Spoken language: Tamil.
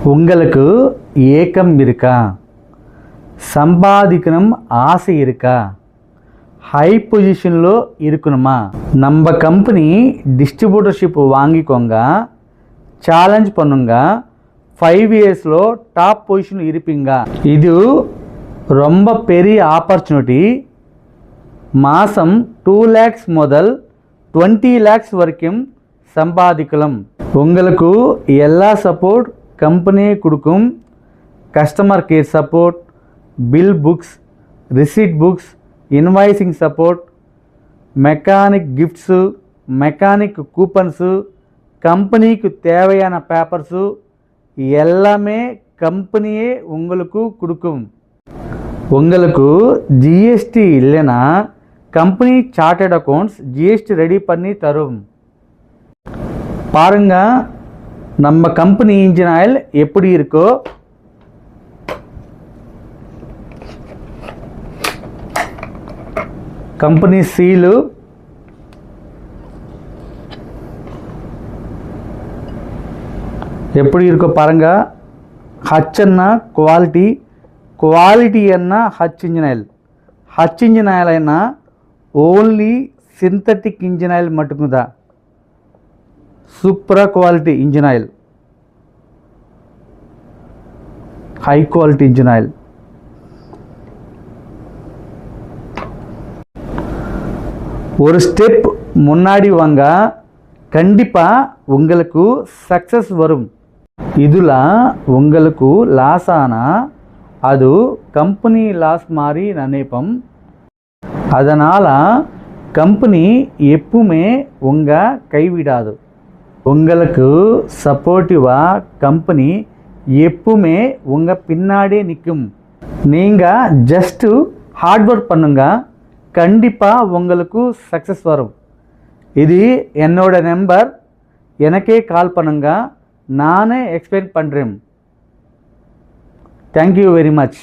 உங்களுக்கு ஏக்கம் இருக்கா? சம்பாதிக்கணும் ஆசை இருக்கா? ஹை பொசிஷனில் இருக்கணுமா? நம்ம கம்பெனி டிஸ்ட்ரிபியூட்டர்ஷிப் வாங்கிக்கோங்க, சேலஞ்ச் பண்ணுங்க, 5 இயர்ஸில் டாப் பொசிஷனில் இருப்பீங்க. இது ரொம்ப பெரிய ஆப்பர்ச்சுனிட்டி. மாதம் 2 lakhs முதல் 20 lakhs வரைக்கும் சம்பாதிக்கலாம். உங்களுக்கு எல்லா சப்போர்ட் கம்பெனியே கொடுக்கும். Customer care support, bill books, receipt books, invoicing support, mechanic gifts, mechanic coupons, கம்பெனிக்கு தேவையான பேப்பர்ஸு எல்லாமே கம்பெனியே உங்களுக்கு கொடுக்கும். உங்களுக்கு ஜிஎஸ்டி இல்லைன்னா company chartered accounts GST ready பண்ணி தரும். பாருங்க நம்ம கம்பெனி இன்ஜின் ஆயில் எப்படி இருக்கோ. கம்பெனி சீலு, எப்படி இருக்கோ பாருங்க. ஹச் அண்ணா குவாலிட்டி, குவாலிட்டி என்ன H engine oil. H engine oil என்ன ஓன்லி சிந்தட்டிக் இன்ஜின் ஆயில் மட்டும்தான். சூப்பரா quality engine oil, high quality engine oil. ஒரு ஸ்டெப் முன்னாடி வாங்க, கண்டிப்பாக உங்களுக்கு சக்ஸஸ் வரும். இதில் உங்களுக்கு லாஸ் ஆனால் அது கம்பெனி லாஸ் மாதிரி நினைப்போம். அதனால் கம்பெனி எப்பவுமே உங்கள் கைவிடாது. உங்களுக்கு சப்போர்ட்டிவாக கம்பெனி எப்பவுமே உங்கள் பின்னாடியே நிற்கும். நீங்கள் ஜஸ்ட்டு ஹார்ட் ஒர்க் பண்ணுங்க, கண்டிப்பாக உங்களுக்கு சக்ஸஸ் வரும். இது என்னோட நம்பர், எனக்கே கால் பண்ணுங்க, நானே எக்ஸ்பிளைன் பண்ணுறேன். Thank you very much.